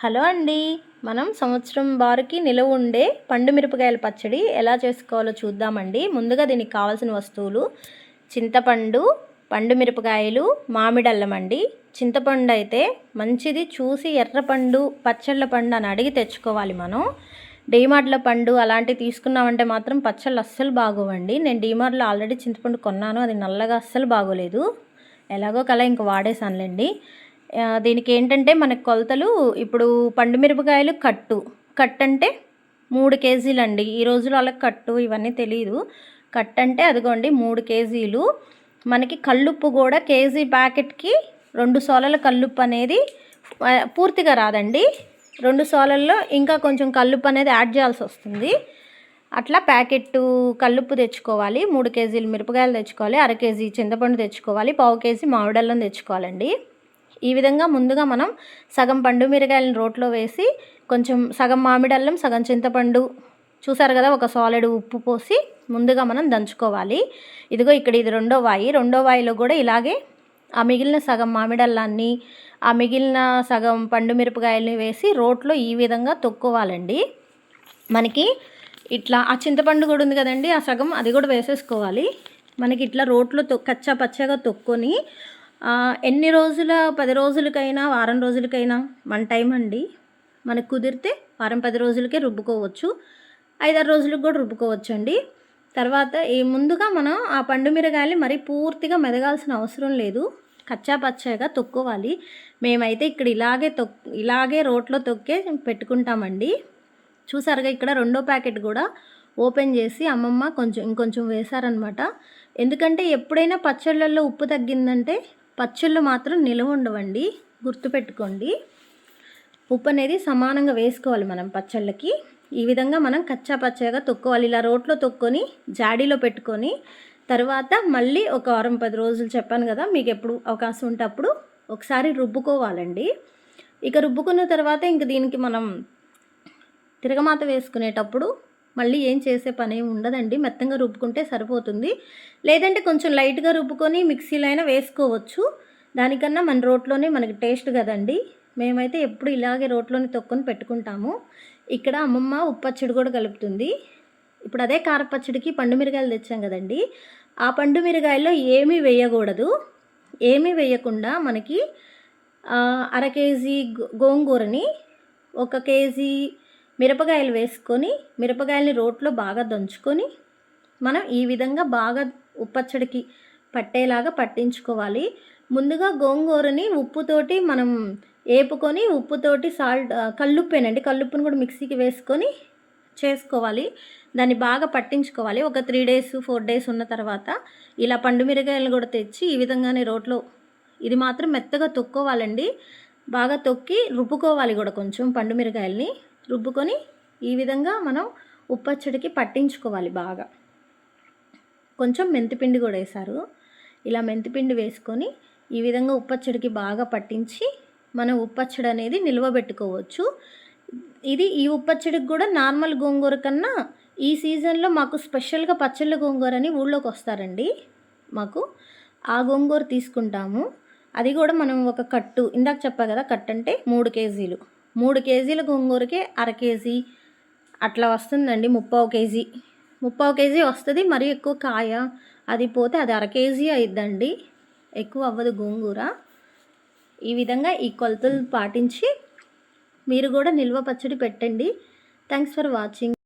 Hello అండి. మనం సంవత్సరం బారుకి నిలవ ఉండే పండు మిరపకాయల పచ్చడి ఎలా చేసుకోవాలో చూద్దామండి. ముందుగా దీనికి కావాల్సిన వస్తువులు చింతపండు, పండు మిరపకాయలు, మామిడల్లం అండి. చింతపండు అయితే మంచిది చూసి ఎర్ర పండు, పచ్చళ్ళ పండు అని అడిగి తెచ్చుకోవాలి మనం. డీమార్ట్లో పండు అలాంటివి తీసుకున్నామంటే మాత్రం పచ్చళ్ళు అస్సలు బాగోవండి. నేను డీమార్ట్లో ఆల్రెడీ చింతపండు కొన్నాను, అది నల్లగా అస్సలు బాగోలేదు. ఎలాగో కలా ఇంక వాడేసానులేండి. దీనికి ఏంటంటే మనకు కొలతలు ఇప్పుడు పండు మిరపకాయలు కట్ అంటే 3 కేజీలండి. ఈ రోజుల్లో వాళ్ళకి కట్టు ఇవన్నీ తెలియదు. కట్ అంటే అదిగోండి 3 కేజీలు. మనకి కల్లుప్పు కూడా కేజీ ప్యాకెట్కి 2 సోలల కల్లుప్పు అనేది పూర్తిగా రాదండి. 2 సోలల్లో ఇంకా కొంచెం కల్లుప్పు అనేది యాడ్ చేయాల్సి వస్తుంది. అట్లా ప్యాకెట్టు కల్లుప్పు తెచ్చుకోవాలి. 3 కేజీలు మిరపకాయలు తెచ్చుకోవాలి. 1/2 కేజీ చింతపండు తెచ్చుకోవాలి. 1/2 కేజీ మామిడల్లం తెచ్చుకోవాలండి. ఈ విధంగా ముందుగా మనం సగం పండు మిరపకాయలను రోట్లో వేసి కొంచెం సగం మామిడల్లం, సగం చింతపండు చూసారు కదా, ఒక సాలిడ్ ఉప్పు పోసి ముందుగా మనం దంచుకోవాలి. ఇదిగో ఇక్కడ ఇది రెండో వాయిలో కూడా ఇలాగే ఆ మిగిలిన సగం మామిడల్లాన్ని, ఆ మిగిలిన సగం పండు మిరపకాయలని వేసి రోట్లో ఈ విధంగా తొక్కోవాలండి. మనకి ఇట్లా ఆ చింతపండు కూడా ఉంది కదండి, ఆ సగం అది కూడా వేసేసుకోవాలి. మనకి ఇట్లా రోట్లో కచ్చా పచ్చగా తొక్కొని ఎన్ని రోజుల 10 రోజులకైనా వారం రోజులకైనా మన టైం అండి. మనకు కుదిరితే వారం 10 రోజులకే రుబ్బుకోవచ్చు, 5-6 రోజులకు కూడా రుబ్బుకోవచ్చు అండి. తర్వాత ముందుగా మనం ఆ పండు మిరగాయలు మరీ పూర్తిగా మెదగాల్సిన అవసరం లేదు, కచ్చా పచ్చగా తొక్కోవాలి. మేమైతే ఇక్కడ ఇలాగే రోట్లో తొక్కే పెట్టుకుంటామండి. చూసారుగా ఇక్కడ రెండో ప్యాకెట్ కూడా ఓపెన్ చేసి అమ్మమ్మ ఇంకొంచెం వేశారనమాట. ఎందుకంటే ఎప్పుడైనా పచ్చళ్ళల్లో ఉప్పు తగ్గిందంటే పచ్చళ్ళు మాత్రం నిలవ ఉండవండి, గుర్తుపెట్టుకోండి. ఉప్పు అనేది సమానంగా వేసుకోవాలి మనం పచ్చళ్ళకి. ఈ విధంగా మనం కచ్చా పచ్చగా తొక్కోవాలి. ఇలా రోట్లో తొక్కొని జాడీలో పెట్టుకొని తర్వాత మళ్ళీ ఒక వారం 10 రోజులు చెప్పాను కదా, మీకు ఎప్పుడు అవకాశం ఉంటే అప్పుడు ఒకసారి రుబ్బుకోవాలండి. ఇక రుబ్బుకున్న తర్వాత ఇంక దీనికి మనం తిరగమాత వేసుకునేటప్పుడు మళ్ళీ ఏం చేసే పని ఏమి ఉండదండి. మెత్తంగా రుబ్బుకుంటే సరిపోతుంది. లేదంటే కొంచెం లైట్గా రుబ్బుకొని మిక్సీలో అయినా వేసుకోవచ్చు. దానికన్నా మన రోట్లోనే మనకి టేస్ట్ కదండి. మేమైతే ఎప్పుడు ఇలాగే రోట్లోనే తొక్కుని పెట్టుకుంటాము. ఇక్కడ అమ్మమ్మ ఉప్పచ్చడి కూడా కలుపుతుంది. ఇప్పుడు అదే కారపచ్చడికి పండు మిరగాయలు తెచ్చాం కదండి, ఆ పండు మిరగాయల్లో ఏమీ వేయకూడదు. ఏమీ వేయకుండా మనకి 1/2 కేజీ గోంగూరని, 1 కేజీ మిరపకాయలు వేసుకొని మిరపకాయలని రోట్లో బాగా దంచుకొని మనం ఈ విధంగా బాగా ఉప్పచ్చడికి పట్టేలాగా పట్టించుకోవాలి. ముందుగా గోంగూరని ఉప్పుతోటి మనం వేపుకొని ఉప్పుతోటి కల్లుప్పును కూడా మిక్సీకి వేసుకొని చేసుకోవాలి. దాన్ని బాగా పట్టించుకోవాలి. ఒక 3 days 4 days ఉన్న తర్వాత ఇలా పండు మిరపకాయలు కూడా తెచ్చి ఈ విధంగానే రోట్లో ఇది మాత్రం మెత్తగా తొక్కోవాలండి. బాగా తొక్కి రుబ్బుకోవాలి కూడా. కొంచెం పండు మిరపకాయలని రుబ్బుకొని ఈ విధంగా మనం ఉప్పచ్చడికి పట్టించుకోవాలి బాగా. కొంచెం మెంతిపిండి కూడా వేశారు. ఇలా మెంతిపిండి వేసుకొని ఈ విధంగా ఉప్పచ్చడికి బాగా పట్టించి మనం ఉప్పచ్చడి అనేది నిల్వబెట్టుకోవచ్చు. ఈ ఉప్పచ్చడికి కూడా నార్మల్ గోంగూర కన్నా ఈ సీజన్లో మాకు స్పెషల్గా పచ్చళ్ళ గోంగూర అని ఊళ్ళోకి వస్తారండి. మాకు ఆ గోంగూర తీసుకుంటాము. అది కూడా మనం ఒక కట్టు, ఇందాక చెప్పా కదా, కట్ అంటే 3 కేజీలు. 3 కేజీల గోంగూరకే 1/2 కేజీ అట్లా వస్తుందండి. 3/4 కేజీ వస్తుంది. మరీ ఎక్కువ కాయ అది పోతే అది 1/2 కేజీ అయిద్దండి, ఎక్కువ అవ్వదు గోంగూర. ఈ విధంగా ఈ కొలతలు పాటించి మీరు కూడా నిల్వ పచ్చడి పెట్టండి. Thanks for watching.